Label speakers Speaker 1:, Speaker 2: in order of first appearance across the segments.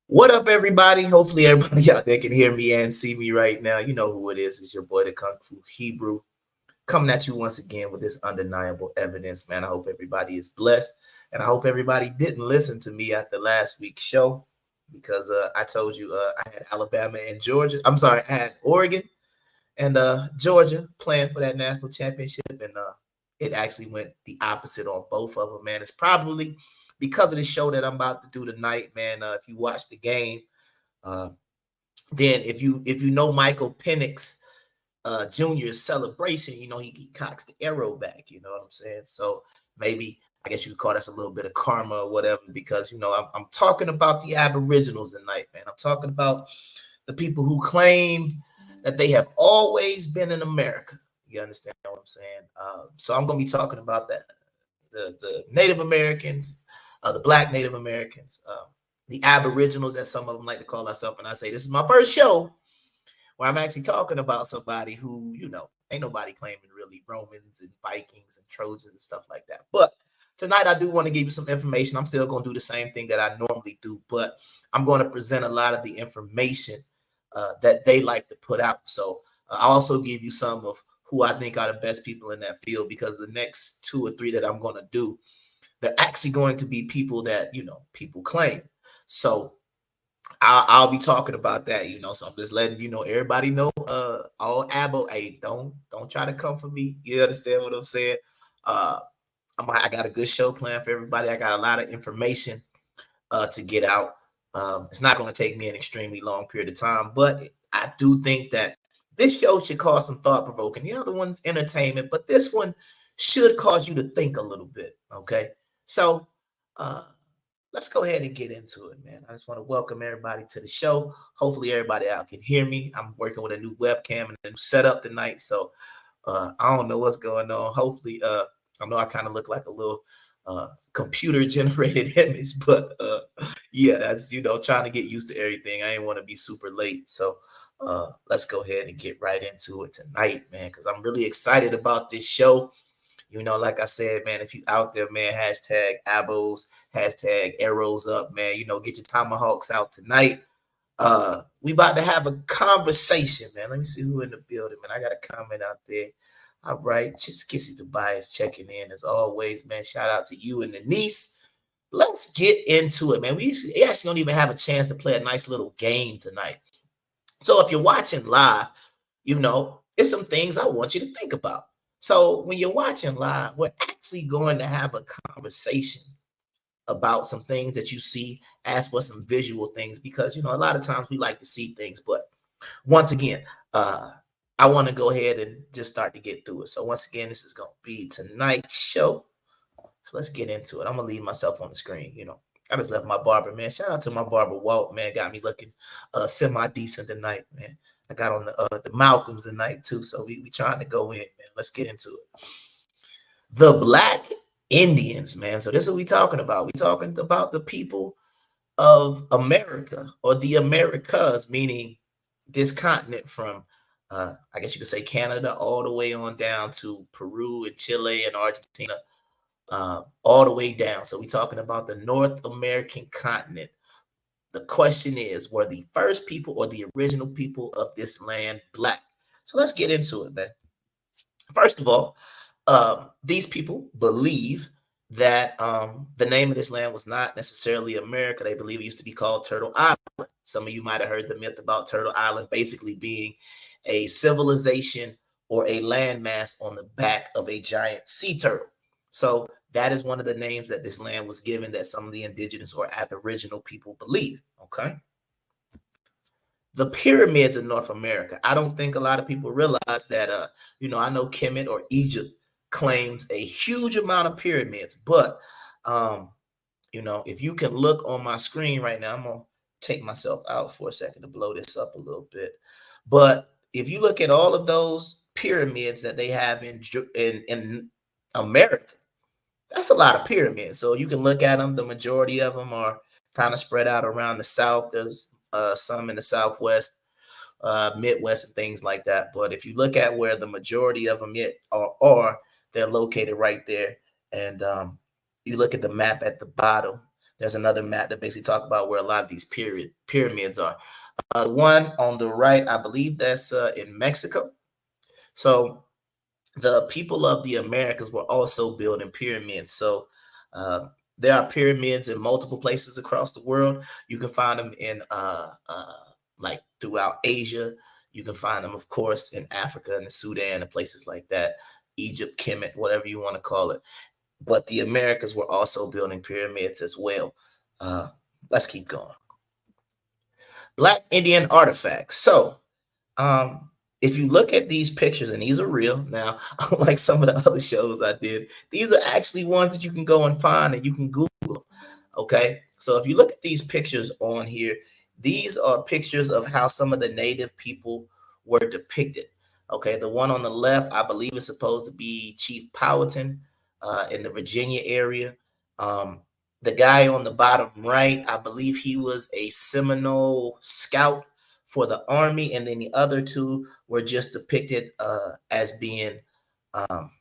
Speaker 1: What up, everybody? Hopefully, everybody out there can hear me and see me right now. You know who it is. It's your boy, the Kung Fu Hebrew, coming at you once again with this undeniable evidence, man. I hope everybody is blessed, and I hope everybody didn't listen to me at the last week's show because I told you I had Alabama and Georgia. I'm sorry, I had Oregon and Georgia playing for that national championship, and it actually went the opposite on both of them, man. It's probably because of the show that I'm about to do tonight, man. If you watch the game, uh, then if you know Michael Penix Jr.'s celebration, you know he cocks the arrow back. You know what I'm saying? So maybe I guess you could call this a little bit of karma or whatever, because I'm talking about the Aboriginals tonight, man. I'm talking about the people who claim that they have always been in America. You understand what I'm saying? So I'm going to be talking about that the Native Americans, the Black Native Americans, the Aboriginals, as some of them like to call ourselves. And I say this is my first show where I'm actually talking about somebody who, ain't nobody claiming really Romans and Vikings and Trojans and stuff like that. But tonight I do want to give you some information. I'm still going to do the same thing that I normally do, but I'm going to present a lot of the information that they like to put out. So I'll also give you some of who I think are the best people in that field, because the next two or three that I'm going to do, they're actually going to be people that, people claim. So I'll be talking about that, So I'm just letting everybody know, all Abo, hey, don't try to come for me. You understand what I'm saying? Uh, I got a good show planned for everybody. I got a lot of information to get out. It's not going to take me an extremely long period of time, but I do think that this show should cause some thought provoking. The other one's entertainment, but this one should cause you to think a little bit. Okay, so. Let's go ahead and get into it, man. I just want to welcome everybody to the show. Hopefully, everybody out can hear me. I'm working with a new webcam and a new setup tonight, so I don't know what's going on. Hopefully, I know I kind of look like a little computer-generated image, but yeah, that's trying to get used to everything. I ain't want to be super late, so let's go ahead and get right into it tonight, man, because I'm really excited about this show. Like I said, man, if you out there, man, hashtag abos, hashtag arrows up, man, get your tomahawks out tonight. We about to have a conversation, man. Let me see who in the building, man. I got a comment out there. All right, just Kissy Tobias checking in as always, man. Shout out to you and the niece. Let's get into it, man. We actually don't even have a chance to play a nice little game tonight. So if you're watching live, it's some things I want you to think about. So when you're watching live, we're actually going to have a conversation about some things that you see, ask for some visual things, because, a lot of times we like to see things. But once again, I want to go ahead and just start to get through it. So once again, this is going to be tonight's show. So let's get into it. I'm going to leave myself on the screen, I just left my barber, man. Shout out to my barber, Walt, man. Got me looking semi-decent tonight, man. I got on the Malcolms tonight, too. So we trying to go in, man. Let's get into it. The Black Indians, man. So this is what we talking about. We talking about the people of America, or the Americas, meaning this continent from, I guess you could say Canada, all the way on down to Peru and Chile and Argentina. All the way down. So we're talking about the North American continent. The question is, were the first people or the original people of this land Black? So let's get into it, man. First of all, these people believe that the name of this land was not necessarily America. They believe it used to be called Turtle Island. Some of you might have heard the myth about Turtle Island basically being a civilization or a landmass on the back of a giant sea turtle. So that is one of the names that this land was given, that some of the indigenous or aboriginal people believe. Okay. The pyramids in North America. I don't think a lot of people realize that, I know Kemet or Egypt claims a huge amount of pyramids, but, if you can look on my screen right now, I'm going to take myself out for a second to blow this up a little bit. But if you look at all of those pyramids that they have in America, that's a lot of pyramids. So you can look at them. The majority of them are kind of spread out around the South. There's some in the Southwest, Midwest, and things like that. But if you look at where the majority of them are, they're located right there. And you look at the map at the bottom. There's another map that basically talk about where a lot of these pyramids are. The one on the right, I believe that's in Mexico. So the people of the Americas were also building pyramids. So uh, there are pyramids in multiple places across the world. You can find them in like throughout Asia. You can find them, of course, in Africa and Sudan and places like that, Egypt, Kemet, whatever you want to call it. But the Americas were also building pyramids as well. Uh, let's keep going. Black Indian artifacts. So um, if you look at these pictures, and these are real now, unlike some of the other shows I did, these are actually ones that you can go and find and you can Google. Okay, so if you look at these pictures on here, these are pictures of how some of the native people were depicted. Okay, the one on the left, I believe, is supposed to be Chief Powhatan in the Virginia area. Um, the guy on the bottom right, I believe he was a Seminole scout for the army, and then the other two were just depicted as being um,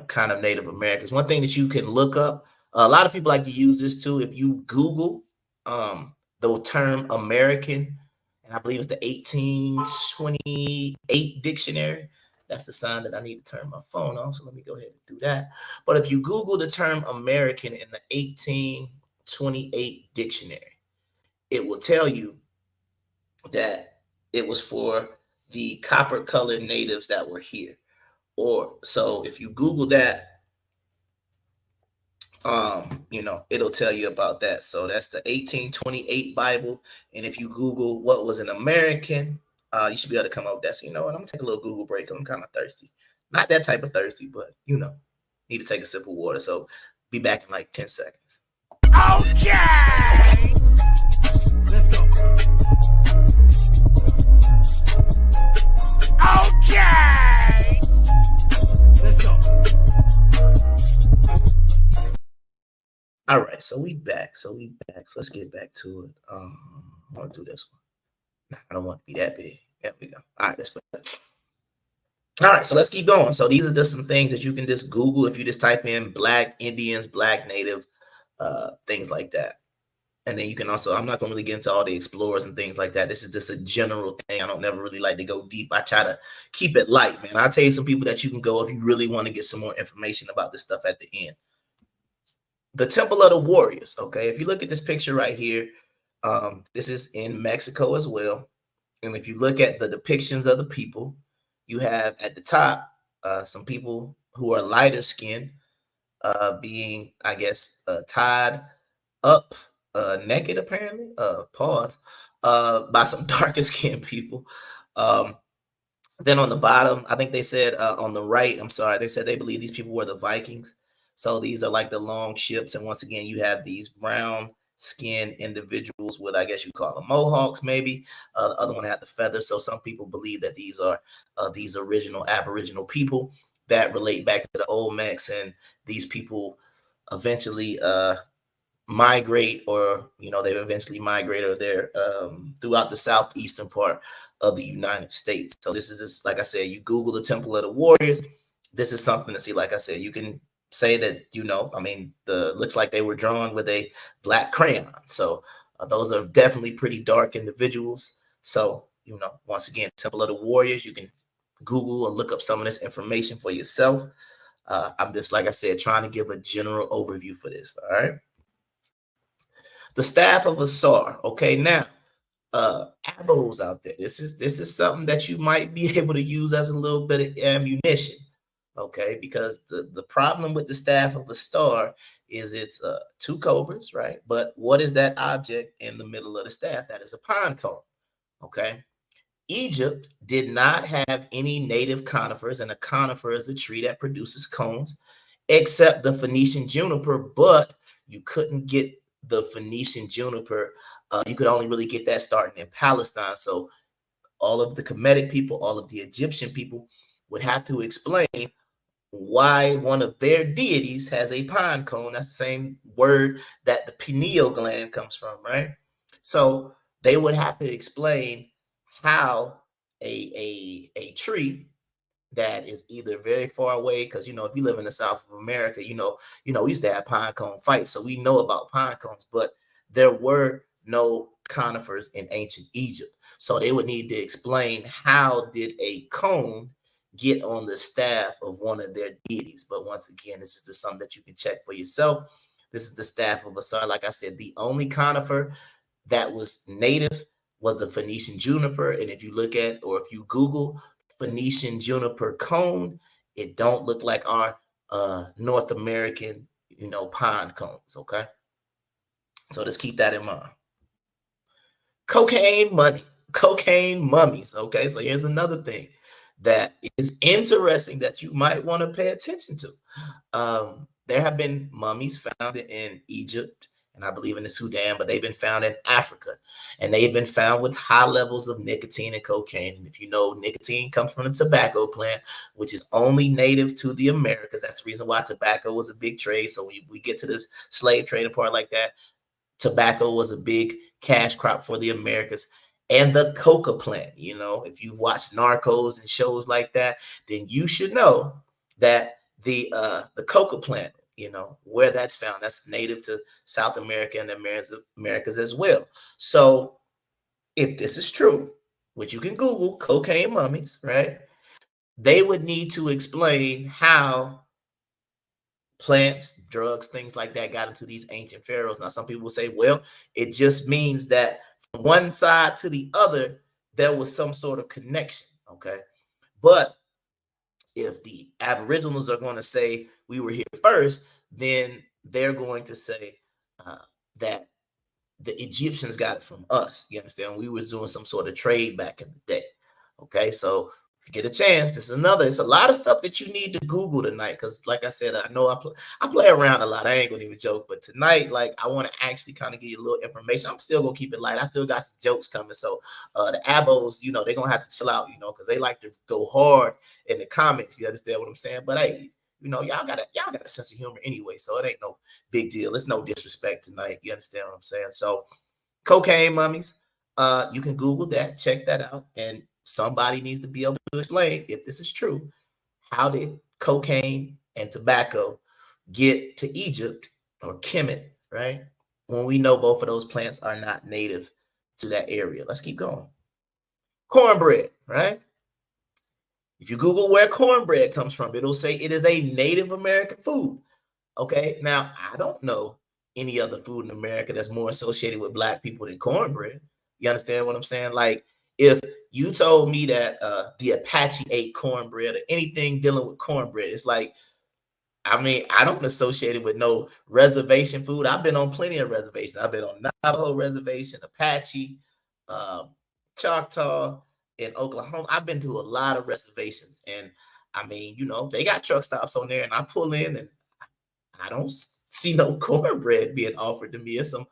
Speaker 1: kind of Native Americans. One thing that you can look up, a lot of people like to use this too. If you Google the term American, and I believe it's the 1828 dictionary. That's the sign that I need to turn my phone on. So let me go ahead and do that. But if you Google the term American in the 1828 dictionary, it will tell you that it was for the copper colored natives that were here. Or so if you Google that, it'll tell you about that. So that's the 1828 Bible. And if you Google what was an American, you should be able to come up with that. So you know what? I'm gonna take a little Google break. I'm kind of thirsty. Not that type of thirsty, but need to take a sip of water. So be back in like 10 seconds. Okay. Let's go. Okay. Let's go. All right, so we back. So let's get back to it. I want to do this one. Nah, I don't want to be that big. There we go. All right, let's put that. All right, so let's keep going. So these are just some things that you can just Google if you just type in Black Indians, Black Native, things like that. And then you can also, I'm not going to really get into all the explorers and things like that. This is just a general thing. I don't never really like to go deep. I try to keep it light, man. I'll tell you some people that you can go if you really want to get some more information about this stuff at the end. The Temple of the Warriors. Okay, if you look at this picture right here, this is in Mexico as well. And if you look at the depictions of the people, you have at the top some people who are lighter skinned being, I guess, tied up naked, apparently, pause, by some darker skinned people. Then on the bottom, I think they said on the right, I'm sorry, they said they believe these people were the Vikings. So these are like the long ships. And once again, you have these brown skinned individuals with, I guess you call them Mohawks, maybe. The other one had the feathers. So some people believe that these are these original Aboriginal people that relate back to the Olmecs, and these people eventually migrate, or they've eventually migrated there throughout the southeastern part of the United States. So this is just, like I said, you Google the Temple of the Warriors, this is something to see. Like I said, you can say that I mean, looks like they were drawn with a black crayon. So those are definitely pretty dark individuals. So once again, Temple of the Warriors, you can Google and look up some of this information for yourself. I'm just, like I said, trying to give a general overview for this. All right. The staff of a Asar. Okay, now arrows out there. This is something that you might be able to use as a little bit of ammunition. Okay, because the problem with the staff of a star is it's two cobras, right? But what is that object in the middle of the staff? That is a pine cone. Okay. Egypt did not have any native conifers, and a conifer is a tree that produces cones, except the Phoenician juniper, but you couldn't get the Phoenician juniper. You could only really get that starting in Palestine. So all of the Kemetic people, all of the Egyptian people would have to explain why one of their deities has a pine cone. That's the same word that the pineal gland comes from, right? So they would have to explain how a tree that is either very far away, because if you live in the South of America, we used to have pine cone fights, so we know about pine cones, but there were no conifers in ancient Egypt. So they would need to explain, how did a cone get on the staff of one of their deities? But once again, this is just something that you can check for yourself. This is the staff of Asar. Like I said, the only conifer that was native was the Phoenician juniper. And if you look at, or if you Google Phoenician juniper cone, it don't look like our North American, pine cones. Okay, so just keep that in mind. Cocaine money, cocaine mummies. Okay, so here's another thing that is interesting that you might want to pay attention to. There have been mummies found in Egypt, and I believe in the Sudan, but they've been found in Africa, and they've been found with high levels of nicotine and cocaine. And if you know, nicotine comes from the tobacco plant, which is only native to the Americas. That's the reason why tobacco was a big trade. So we get to this slave trading part like that. Tobacco was a big cash crop for the Americas. And the coca plant, if you've watched Narcos and shows like that, then you should know that the coca plant, where that's found, that's native to South America and the Americas as well. So if this is true, which you can Google cocaine mummies, right? They would need to explain how plants, drugs, things like that got into these ancient pharaohs. Now, some people will say, well, it just means that from one side to the other, there was some sort of connection. Okay. But if the Aboriginals are going to say we were here first, then they're going to say that the Egyptians got it from us. You understand? We was doing some sort of trade back in the day. Okay, so if you get a chance, it's a lot of stuff that you need to Google tonight. Because like I said, I know I play around a lot. I ain't gonna even joke, but tonight, like, I want to actually kind of give you a little information. I'm still gonna keep it light. I still got some jokes coming. So the abos, they're gonna have to chill out, because they like to go hard in the comments. You understand what I'm saying? But hey, y'all got a sense of humor anyway, so it ain't no big deal. It's no disrespect tonight. You understand what I'm saying? So cocaine mummies, you can Google that, check that out, and somebody needs to be able to explain, if this is true, how did cocaine and tobacco get to Egypt or Kemet, right? When we know both of those plants are not native to that area. Let's keep going. Cornbread, right? If you Google where cornbread comes from, it'll say it is a Native American food. Okay, now I don't know any other food in America that's more associated with Black people than cornbread. You understand what I'm saying? Like, if you told me that the Apache ate cornbread or anything dealing with cornbread, it's like, I mean, I don't associate it with no reservation food. I've been on plenty of reservations. I've been on Navajo reservation, Apache, um, Choctaw, in Oklahoma. I've been to a lot of reservations, and I mean, they got truck stops on there, and I pull in, and I don't see no cornbread being offered to me. It's some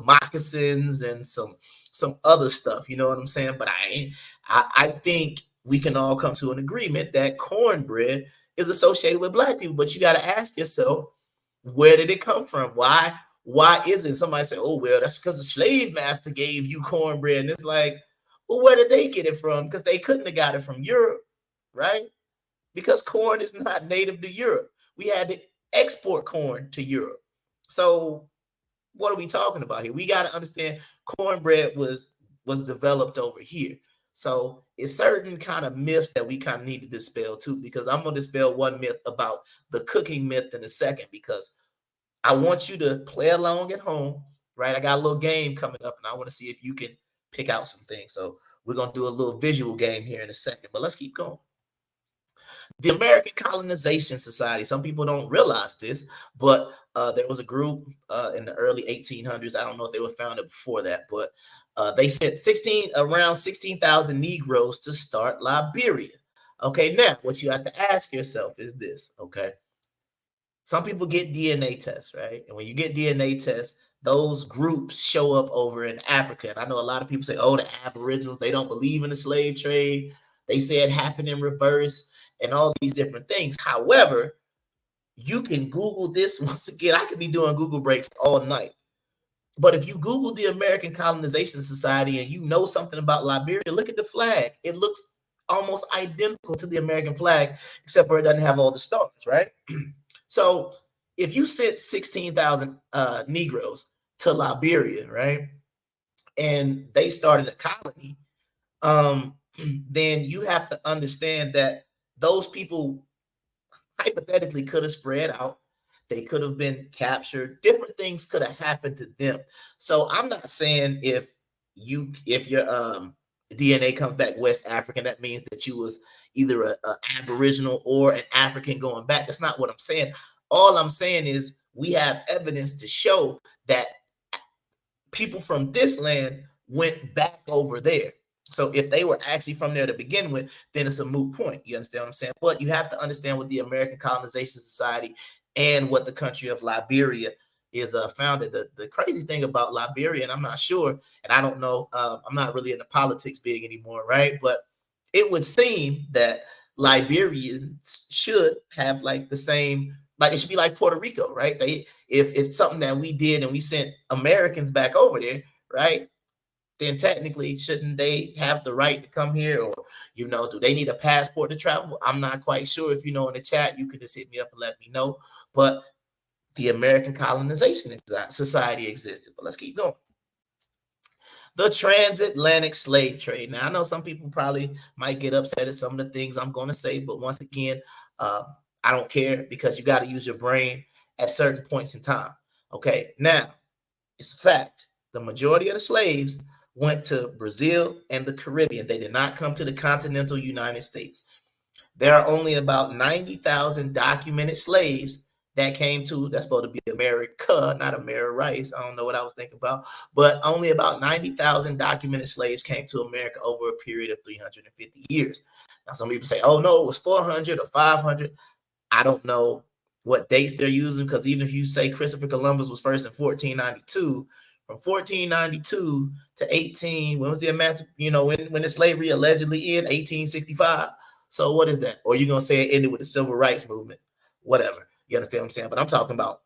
Speaker 1: moccasins and some other stuff. You know what I'm saying? But I think we can all come to an agreement that cornbread is associated with Black people. But you got to ask yourself, where did it come from? Why isn't somebody say, oh, well, that's because the slave master gave you cornbread? And it's like, well, where did they get it from? Because they couldn't have got it from Europe, right? Because corn is not native to Europe. We had to export corn to Europe. So what are we talking about here? We got to understand cornbread was developed over here. So it's certain kind of myths that we kind of need to dispel too, because I'm going to dispel one myth about the cooking myth in a second, because I want you to play along at home, right? I got a little game coming up, and I want to see if you can pick out some things. So we're going to do a little visual game here in a second, but let's keep going. The American Colonization Society. Some people don't realize this, but there was a group in the early 1800s. I don't know if they were founded before that, but they sent around 16,000 Negroes to start Liberia. Okay, now what you have to ask yourself is this, okay? Some people get DNA tests, right? And when you get DNA tests, those groups show up over in Africa. And I know a lot of people say, oh, the Aboriginals, they don't believe in the slave trade. They say it happened in reverse and all these different things. However, you can Google this. Once again, I could be doing Google breaks all night. But if you Google the American Colonization Society and you know something about Liberia, look at the flag. It looks almost identical to the American flag, except for it doesn't have all the stars, right? So if you sent 16,000 Negroes to Liberia, right, and they started a colony, um, then you have to understand that those people hypothetically could have spread out. They could have been captured. Different things could have happened to them. So I'm not saying if your DNA comes back West African, that means that you was either a Aboriginal or an African going back. That's not what I'm saying. All I'm saying is we have evidence to show that people from this land went back over there. So if they were actually from there to begin with, then it's a moot point. You understand what I'm saying? But you have to understand what the American Colonization Society and what the country of Liberia is founded. The crazy thing about Liberia, and I'm not sure, and I don't know, I'm not really into politics big anymore, right? But it would seem that Liberians should have like the same, like it should be like Puerto Rico, right? They if it's something that we did and we sent Americans back over there, right? Then technically shouldn't they have the right to come here, or do they need a passport to travel? I'm not quite sure. If you know in the chat, you can just hit me up and let me know. But the American Colonization Society existed. But let's keep going. The transatlantic slave trade. Now, I know some people probably might get upset at some of the things I'm going to say, but once again, I don't care, because you got to use your brain at certain points in time. Okay, now, it's a fact. The majority of the slaves went to Brazil and the Caribbean. They did not come to the continental United States. There are only about 90,000 documented slaves that came to, that's supposed to be America, not America. I don't know what I was thinking about, but only about 90,000 documented slaves came to America over a period of 350 years. Now, some people say, oh no, it was 400 or 500. I don't know what dates they're using, because even if you say Christopher Columbus was first in 1492, from 1492 to 18, when was the when the slavery allegedly ended? 1865. So what is that? Or you're gonna say it ended with the civil rights movement? Whatever. You understand what I'm saying? But I'm talking about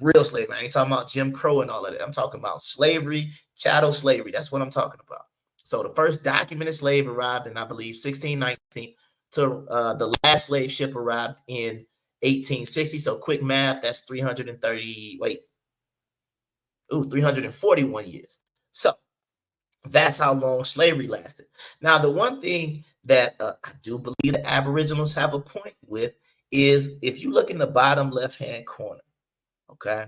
Speaker 1: real slavery. I ain't talking about Jim Crow and all of that. I'm talking about slavery, chattel slavery. That's what I'm talking about. So the first documented slave arrived in, I believe, 1619. To the last slave ship arrived in 1860. So quick math, that's 341 years. So that's how long slavery lasted. Now, the one thing that I do believe the Aboriginals have a point with is, if you look in the bottom left-hand corner, okay,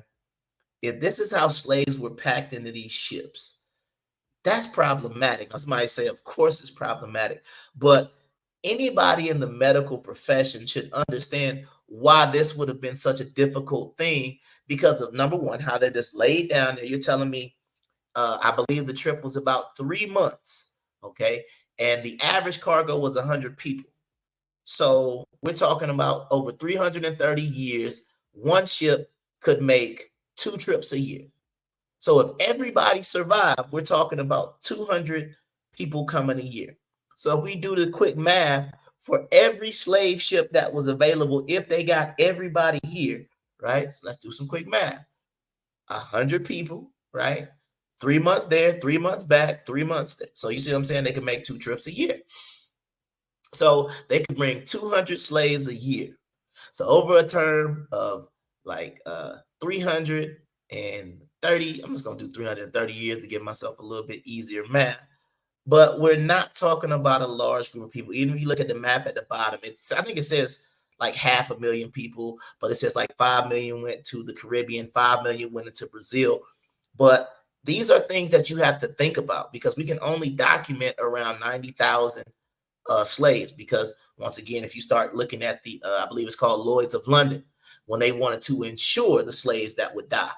Speaker 1: if this is how slaves were packed into these ships, that's problematic. Now, somebody say, of course it's problematic, but anybody in the medical profession should understand why this would have been such a difficult thing, because of, number one, how they're just laid down there. You're telling me, I believe the trip was about 3 months, okay, and the average cargo was 100 people. So we're talking about over 330 years, one ship could make 2 trips a year. So if everybody survived, we're talking about 200 people coming a year. So if we do the quick math, for every slave ship that was available, if they got everybody here, right? So let's do some quick math. 100 people, right? 3 months there, 3 months back, 3 months there. So you see what I'm saying? They can make 2 trips a year. So they could bring 200 slaves a year. So over a term of like 330, I'm just going to do 330 years to give myself a little bit easier math. But we're not talking about a large group of people. Even if you look at the map at the bottom, I think it says like 500,000 people, but it says like 5 million went to the Caribbean, 5 million went into Brazil. But these are things that you have to think about, because we can only document around 90,000 slaves. Because once again, if you start looking at the, I believe it's called Lloyd's of London, when they wanted to insure the slaves that would die,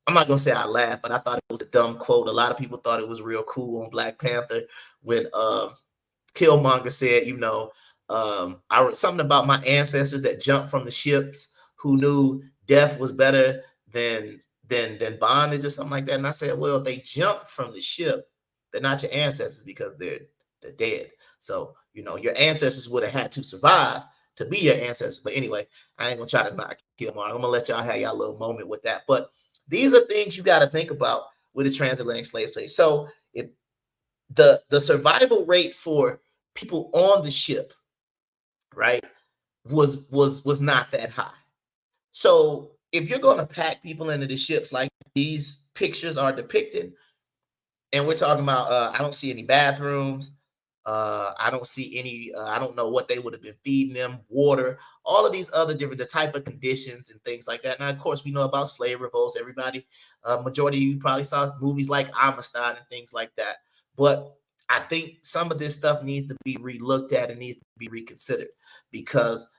Speaker 1: I'm not gonna say I laughed, but I thought it was a dumb quote. A lot of people thought it was real cool on Black Panther when Killmonger said, I wrote something about my ancestors that jumped from the ships, who knew death was better than bondage or something like that. And I said, well, if they jumped from the ship, they're not your ancestors, because they're dead. So your ancestors would have had to survive to be your ancestors. But anyway, I ain't gonna try to knock Killmonger. I'm gonna let y'all have y'all little moment with that. But these are things you got to think about with the transatlantic slave trade. So the survival rate for people on the ship, right, was not that high. So if you're going to pack people into the ships like these pictures are depicted, and we're talking about, I don't see any bathrooms. I don't see any. I don't know what they would have been feeding them, water, all of these other different the type of conditions and things like that. Now, of course, we know about slave revolts. Everybody, majority of you probably saw movies like Amistad and things like that. But I think some of this stuff needs to be relooked at and needs to be reconsidered because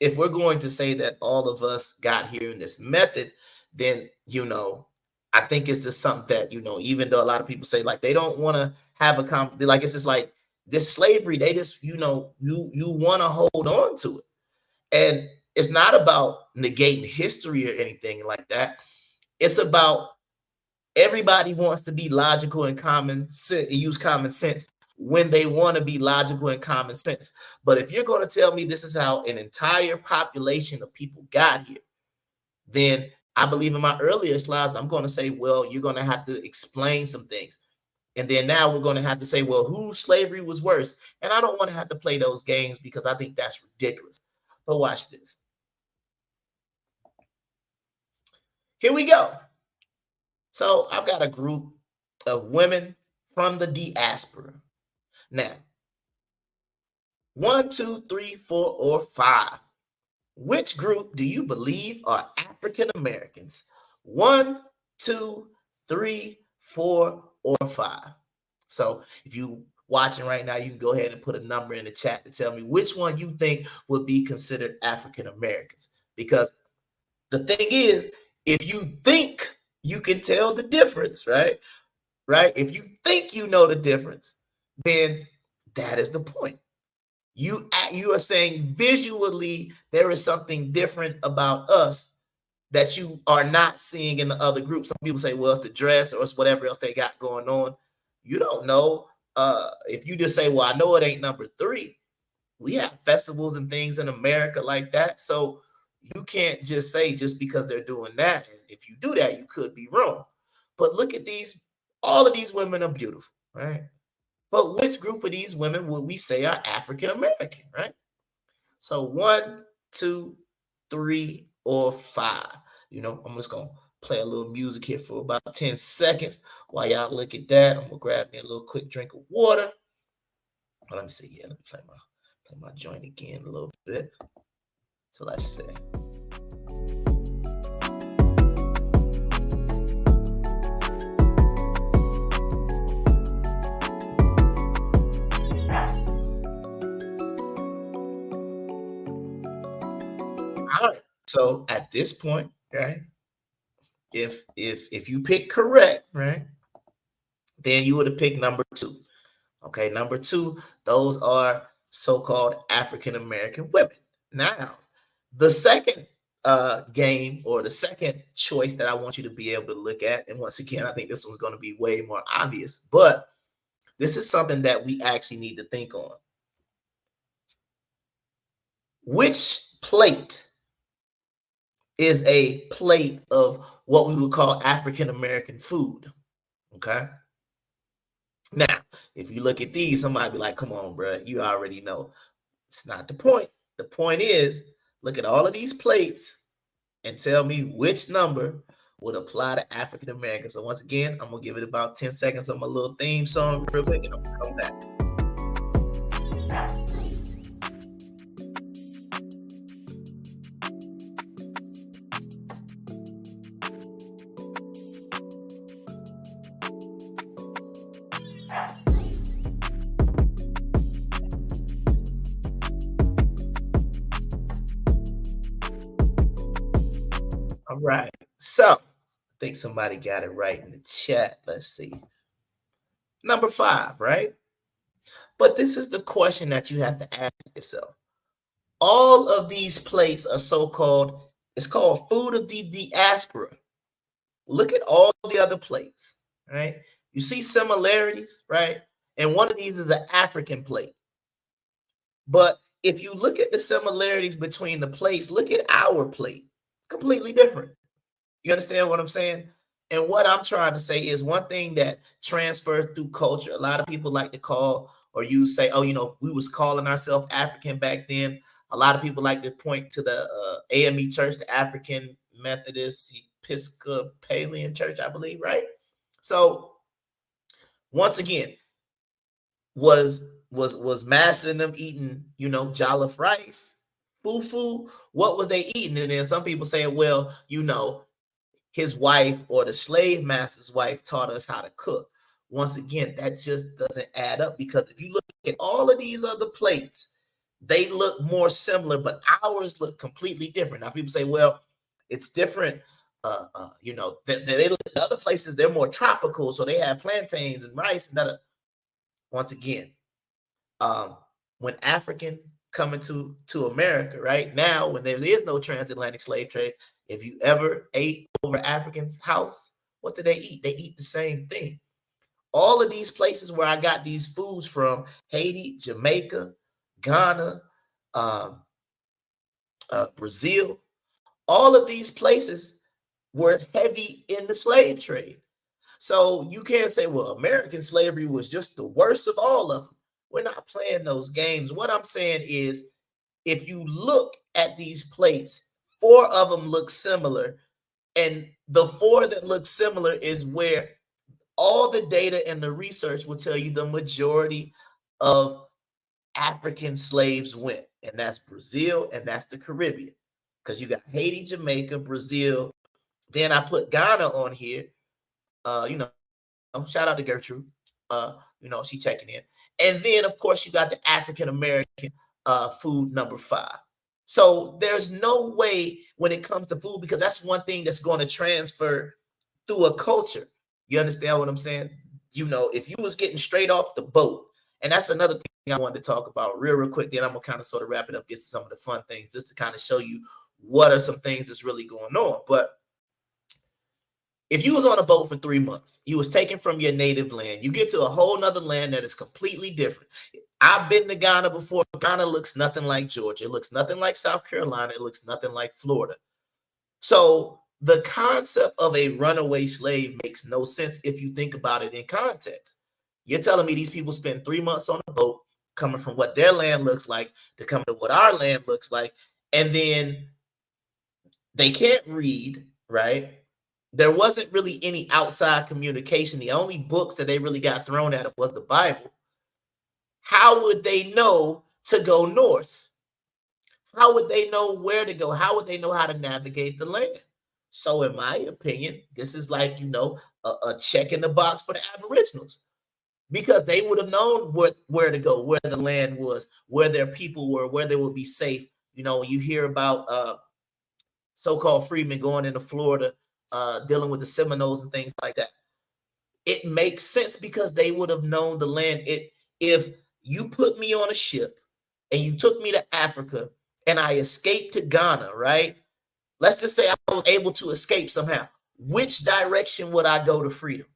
Speaker 1: if we're going to say that all of us got here in this method, then I think it's just something that even though a lot of people say like they don't want to have like it's just like this slavery, they just you want to hold on to it, and it's not about negating history or anything like that. It's about everybody wants to be logical and common sense, use common sense when they want to be logical and common sense. But if you're going to tell me this is how an entire population of people got here, then I believe in my earlier slides, I'm going to say, well, you're going to have to explain some things. And then now we're going to have to say, well, whose slavery was worse? And I don't want to have to play those games because I think that's ridiculous. But watch this. Here we go. So I've got a group of women from the diaspora. Now, 1, 2, 3, 4, or 5. Which group do you believe are African Americans? 1, 2, 3, 4, or 5. So if you watching right now, you can go ahead and put a number in the chat to tell me which one you think would be considered African Americans. Because the thing is, if you think you can tell the difference, right? Right? If you think you know the difference, then that is the point. You are saying visually there is something different about us that you are not seeing in the other groups. Some people say, well, it's the dress or it's whatever else they got going on. You don't know. If you just say, well, I know it ain't number 3. We have festivals and things in America like that. So you can't just say just because they're doing that. And if you do that, you could be wrong. But look at these. All of these women are beautiful, right? But which group of these women would we say are African American, right? So 1, 2, 3, or 5. I'm just gonna play a little music here for about 10 seconds while y'all look at that. I'm gonna grab me a little quick drink of water. Let me see. Yeah, let me play my joint again a little bit. So let's see. All right. So at this point, right, if you pick correct, right, then you would have picked number 2. Okay, number 2, those are so-called African American women. Now, the second game or the second choice that I want you to be able to look at, and once again, I think this one's going to be way more obvious, but this is something that we actually need to think on. Which plate is a plate of what we would call African American food? Okay. Now, if you look at these, somebody be like, come on, bro, you already know. It's not the point. The point is, look at all of these plates and tell me which number would apply to African Americans. So once again, I'm going to give it about 10 seconds on my little theme song real quick, and I'm going to come back. All right. So I think somebody got it right in the chat. Let's see. Number 5, right? But this is the question that you have to ask yourself. All of these plates are so-called, it's called food of the diaspora. Look at all the other plates, right? You see similarities, right? And one of these is an African plate. But if you look at the similarities between the plates, look at our plate. Completely different. You understand what I'm saying? And what I'm trying to say is one thing that transfers through culture. A lot of people like to call or you say, oh, we was calling ourselves African back then. A lot of people like to point to the AME Church, the African Methodist Episcopalian Church, I believe, right? So once again, was Master and them eating, jollof rice, fufu? What was they eating? And then some people say, well, his wife or the slave master's wife taught us how to cook. Once again, that just doesn't add up, because if you look at all of these other plates, they look more similar, but ours look completely different. Now, people say, well, it's different. They look at other places, they're more tropical, so they have plantains and rice and that. Once again, um, when Africans come to America, right now, when there is no transatlantic slave trade, if you ever ate over Africans' house, what do they eat? They eat the same thing. All of these places where I got these foods from, Haiti, Jamaica, Ghana, um, Brazil, all of these places were heavy in the slave trade. So you can't say, well, American slavery was just the worst of all of them. We're not playing those games. What I'm saying is, if you look at these plates, 4 of them look similar. And the 4 that look similar is where all the data and the research will tell you the majority of African slaves went. And that's Brazil and that's the Caribbean. Because you got Haiti, Jamaica, Brazil. Then I put Ghana on here. Shout out to Gertrude. She checking in. And then, of course, you got the African American food number 5. So there's no way when it comes to food, because that's one thing that's going to transfer through a culture. You understand what I'm saying? If you was getting straight off the boat, and that's another thing I wanted to talk about real quick, then I'm going to kind of sort of wrap it up, get to some of the fun things, just to kind of show you what are some things that's really going on. But if you was on a boat for 3 months, you was taken from your native land, you get to a whole nother land that is completely different. I've been to Ghana before. Ghana looks nothing like Georgia. It looks nothing like South Carolina. It looks nothing like Florida. So the concept of a runaway slave makes no sense if you think about it in context. You're telling me these people spend 3 months on a boat coming from what their land looks like to come to what our land looks like, and then they can't read, right? There wasn't really any outside communication. The only books that they really got thrown at them was the Bible. How would they know to go north? How would they know where to go? How would they know how to navigate the land? So, in my opinion, this is like, a check in the box for the Aboriginals, because they would have known where to go, where the land was, where their people were, where they would be safe. When you hear about so-called freedmen going into Florida, dealing with the Seminoles and things like that, it makes sense because they would have known the land. If you put me on a ship and you took me to Africa and I escaped to Ghana, right? Let's just say I was able to escape somehow. Which direction would I go to freedom?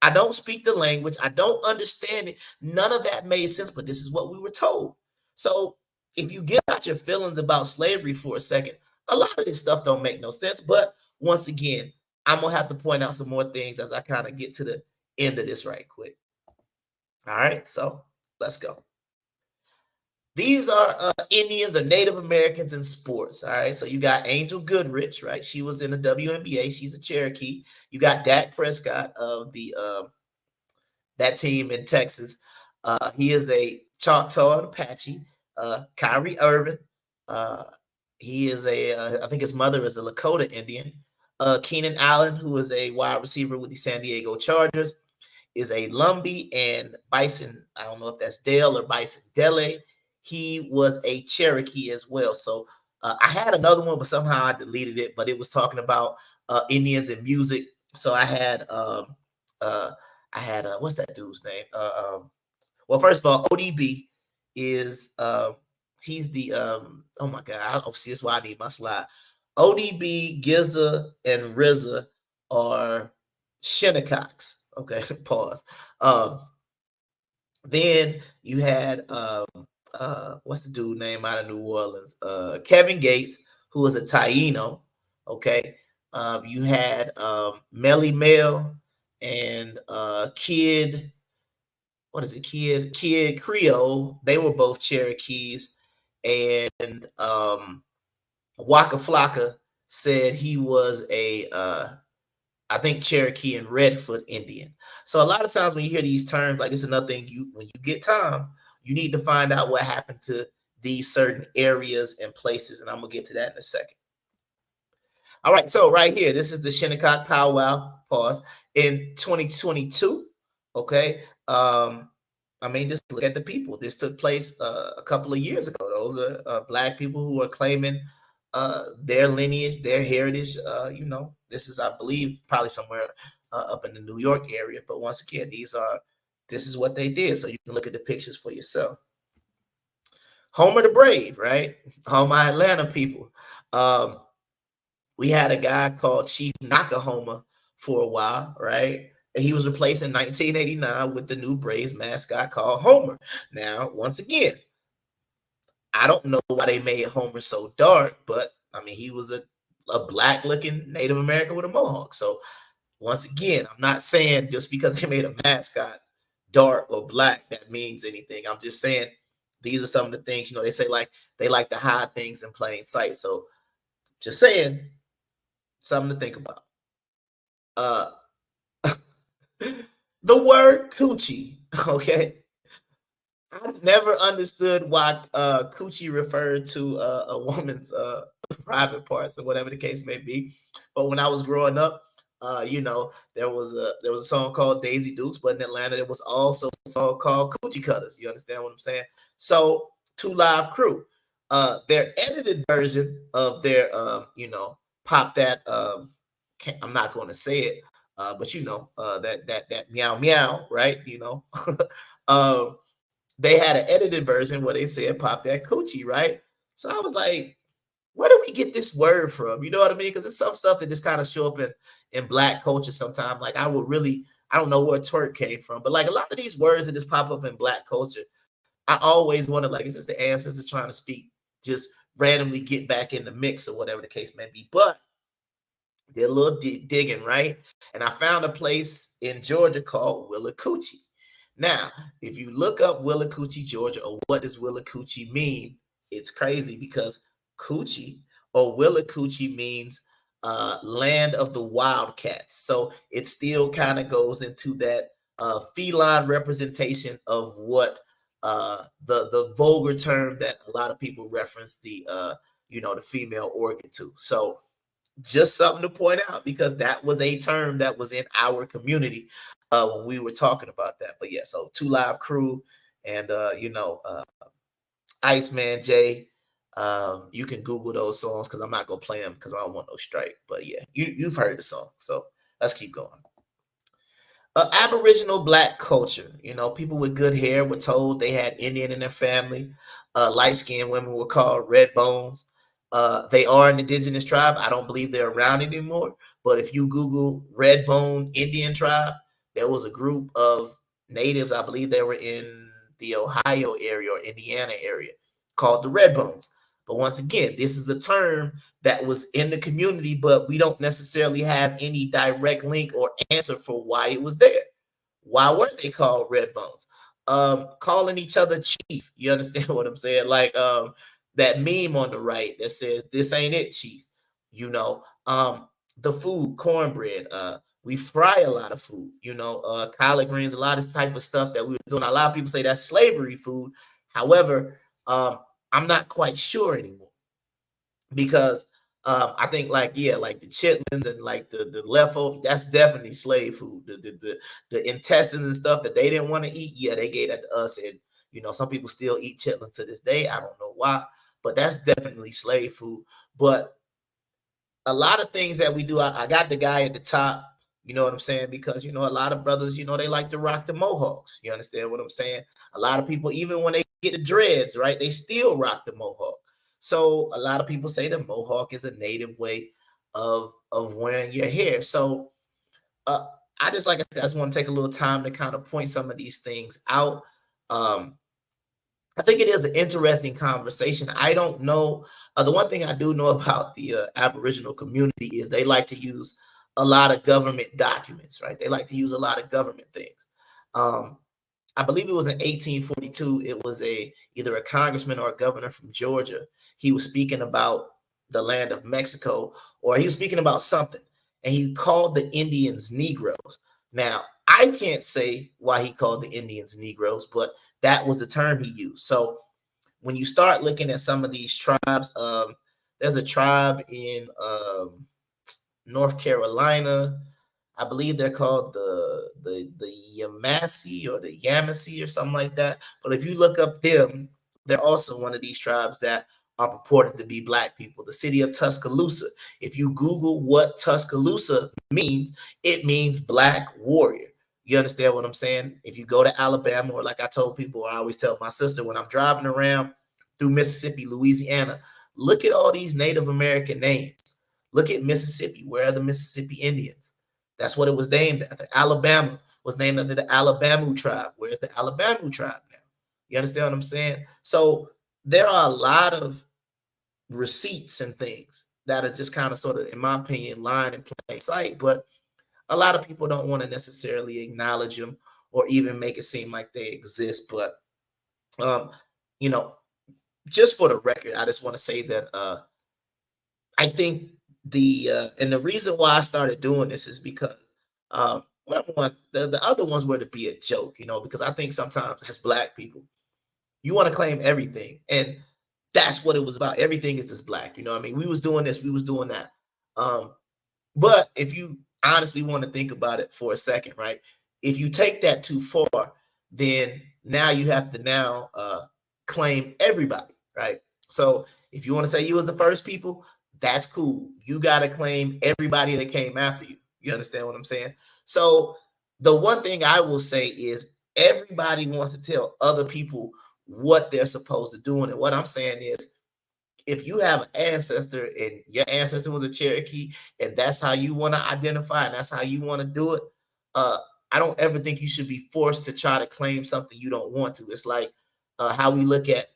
Speaker 1: I don't speak the language. I don't understand it. None of that made sense, but this is what we were told. So if you get out your feelings about slavery for a second, a lot of this stuff don't make no sense. But once again, I'm going to have to point out some more things as I kind of get to the end of this right quick. All right, so let's go. These are Indians or Native Americans in sports. All right, so you got Angel Goodrich, right? She was in the WNBA. She's a Cherokee. You got Dak Prescott of the that team in Texas. He is a Choctaw and Apache. Kyrie Irving. He is I think his mother is a Lakota Indian. Keenan Allen, who is a wide receiver with the San Diego Chargers, is a Lumbee, and Bison, I don't know if that's Dale or Bison Dele. He was a Cherokee as well. So I had another one, but somehow I deleted it. But it was talking about Indians and music. So I had what's that dude's name? Well, first of all, ODB is he's the oh my god, I'll see, that's why I need my slide. ODB, Giza, and RZA are Shinnecox. Okay, pause. Then you had what's the dude name out of New Orleans? Kevin Gates, who is a Taino. Okay. You had Melly Mel and Kid. What is it? Kid Creole. They were both Cherokees, and Waka Flocka said he was a I think Cherokee and Redfoot Indian. So a lot of times when you hear these terms, like it's another thing you when you get time, you need to find out what happened to these certain areas and places, and I'm gonna get to that in a second. All right, so right here, this is the Shinnecock powwow. Pause in 2022. Okay, I mean, just look at the people. This took place a couple of years ago. Those are black people who are claiming their lineage, their heritage. This is, I believe, probably somewhere up in the New York area. But once again, this is what they did. So you can look at the pictures for yourself. Homer the Brave, right? All my Atlanta people. Um, we had a guy called Chief Nakahoma for a while, right? And he was replaced in 1989 with the new Braves mascot called Homer. Now, once again, I don't know why they made Homer so dark, but I mean, he was a black looking Native American with a mohawk. So, once again, I'm not saying just because they made a mascot dark or black that means anything. I'm just saying these are some of the things, they say like they like to hide things in plain sight. So, just saying, something to think about. Uh, the word coochie, okay? I never understood why coochie referred to a woman's private parts or whatever the case may be. But when I was growing up, there was a song called Daisy Dukes, but in Atlanta there was also a song called Coochie Cutters. You understand what I'm saying? So Two Live Crew, their edited version of their pop that I'm not going to say it, but that meow meow, right? um, they had an edited version where they said pop that coochie, right? So I was like, where do we get this word from? You know what I mean? Because it's some stuff that just kind of show up in black culture sometimes. Like I don't know where twerk came from, but like a lot of these words that just pop up in black culture, I always wonder, like, is this the ancestors trying to speak, just randomly get back in the mix or whatever the case may be? But did a little digging, right? And I found a place in Georgia called Willacoochee. Now, if you look up Willacoochee, Georgia, or what does Willacoochee mean, it's crazy because coochie or Willacoochee means land of the wildcats. So it still kind of goes into that feline representation of what the vulgar term that a lot of people reference the female organ to. So just something to point out because that was a term that was in our community when we were talking about that. But yeah, so Two Live Crew and Iceman J. You can Google those songs because I'm not gonna play them because I don't want no strike. But yeah, you've heard the song, so let's keep going. Aboriginal black culture. People with good hair were told they had Indian in their family. Light skinned women were called red bones. They are an indigenous tribe. I don't believe they're around anymore. But if you Google red bone Indian tribe, there was a group of natives, I believe they were in the Ohio area or Indiana area, called the red bones. But once again, this is a term that was in the community, but we don't necessarily have any direct link or answer for why it was there. Why were they called red bones? Calling each other chief. You understand what I'm saying? Like that meme on the right that says, "This ain't it, chief." The food, cornbread. We fry a lot of food. Collard greens, a lot of this type of stuff that we were doing. A lot of people say that's slavery food. However, I'm not quite sure anymore because I think like like the chitlins and like the leftover, that's definitely slave food. The intestines and stuff that they didn't want to eat, yeah, they gave that to us. And some people still eat chitlins to this day. I don't know why, but that's definitely slave food. But a lot of things that we do, I got the guy at the top. You know what I'm saying? Because a lot of brothers, they like to rock the mohawks. You understand what I'm saying? A lot of people, even when they get the dreads, right, they still rock the mohawk. So a lot of people say the mohawk is a native way of wearing your hair. So uh, I just, like I said, I just want to take a little time to kind of point some of these things out. Um, I think it is an interesting conversation. I don't know. The one thing I do know about the Aboriginal community is they like to use a lot of government documents, right? They like to use a lot of government things. Um, I believe it was in 1842. It was either a congressman or a governor from Georgia. He was speaking about the land of Mexico, or he was speaking about something, and he called the Indians Negroes. Now, I can't say why he called the Indians Negroes, but that was the term he used. So when you start looking at some of these tribes, there's a tribe in North Carolina. I believe they're called the Yamasee or the Yamasee or something like that. But if you look up them, they're also one of these tribes that are purported to be black people. The city of Tuscaloosa. If you Google what Tuscaloosa means, it means black warrior. You understand what I'm saying? If you go to Alabama, or like I told people, I always tell my sister when I'm driving around through Mississippi, Louisiana, look at all these Native American names. Look at Mississippi. Where are the Mississippi Indians? That's what it was named after. Alabama was named after the Alabama tribe. Where's the Alabama tribe now? You understand what I'm saying? So there are a lot of receipts and things that are just kind of sort of, in my opinion, lying in plain sight. But a lot of people don't want to necessarily acknowledge them or even make it seem like they exist. But you know, just for the record, I just want to say that I think and the reason why I started doing this is because the other ones were to be a joke, because I think sometimes as black people, you want to claim everything, and that's what it was about. Everything is just black, I mean, we was doing this, we was doing that. But if you honestly want to think about it for a second, right? If you take that too far, then now you have to claim everybody, right? So if you want to say you was the first people, that's cool. You got to claim everybody that came after you. You understand what I'm saying? So the one thing I will say is everybody wants to tell other people what they're supposed to do. And what I'm saying is, if you have an ancestor and your ancestor was a Cherokee and that's how you want to identify and that's how you want to do it, I don't ever think you should be forced to try to claim something you don't want to. It's like how we look at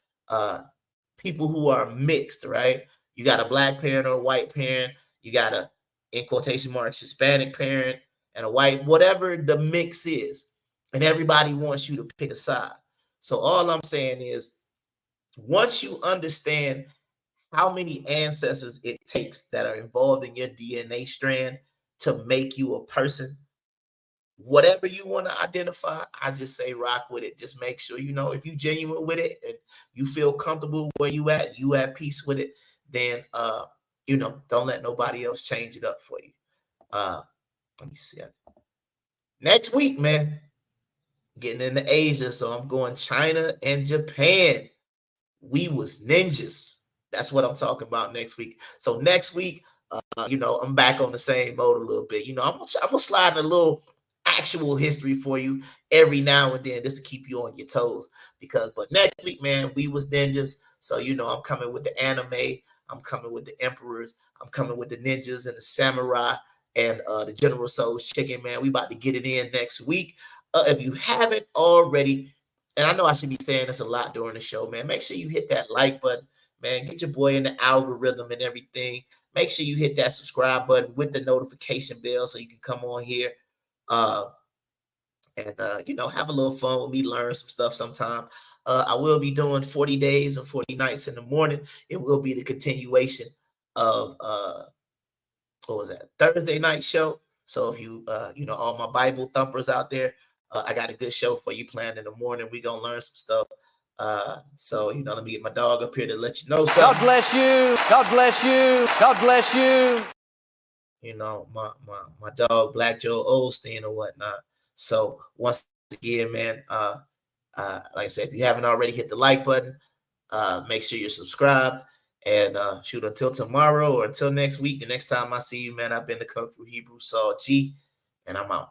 Speaker 1: people who are mixed, right? You got a black parent or a white parent. You got a, in quotation marks, Hispanic parent and a white, whatever the mix is. And everybody wants you to pick a side. So all I'm saying is, once you understand how many ancestors it takes that are involved in your DNA strand to make you a person, whatever you want to identify, I just say rock with it. Just make sure, if you're genuine with it and you feel comfortable where you at peace with it, then, don't let nobody else change it up for you. Let me see. Next week, man, getting into Asia. So I'm going China and Japan. We was ninjas. That's what I'm talking about next week. So next week, I'm back on the same mode a little bit. I'm gonna slide in a little actual history for you every now and then, just to keep you on your toes. But next week, man, we was ninjas. So I'm coming with the anime. I'm coming with the emperors. I'm coming with the ninjas and the samurai and the General Soul's chicken, man. We about to get it in next week. If you haven't already, and I know I should be saying this a lot during the show, man, make sure you hit that like button, man. Get your boy in the algorithm and everything. Make sure you hit that subscribe button with the notification bell so you can come on here and have a little fun with me, learn some stuff sometime. I will be doing 40 days or 40 nights in the morning. It will be the continuation of what was that, Thursday night show. So if you all my Bible thumpers out there, I got a good show for you planned in the morning. We gonna learn some stuff. So let me get my dog up here to let you know something.
Speaker 2: God bless you. God bless you. God bless you.
Speaker 1: My dog Black Joe Osteen or whatnot. So once again, man, like I said, if you haven't already, hit the like button. Make sure you're subscribed. And shoot, until tomorrow or until next week, the next time I see you, man, I've been the Kung Fu Hebrew Saul G, and I'm out.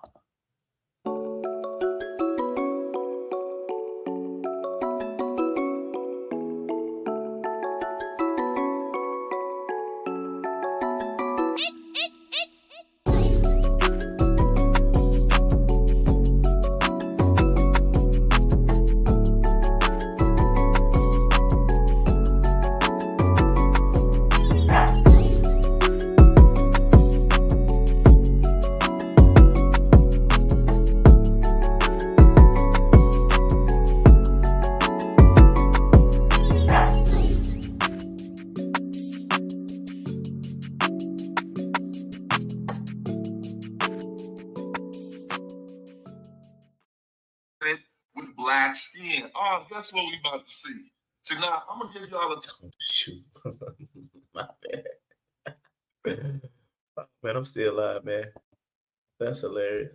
Speaker 3: black skin. Oh, guess what we about to see? See, now I'm gonna give y'all a
Speaker 1: Oh, shoot. My bad. Man, I'm still alive, man. That's hilarious.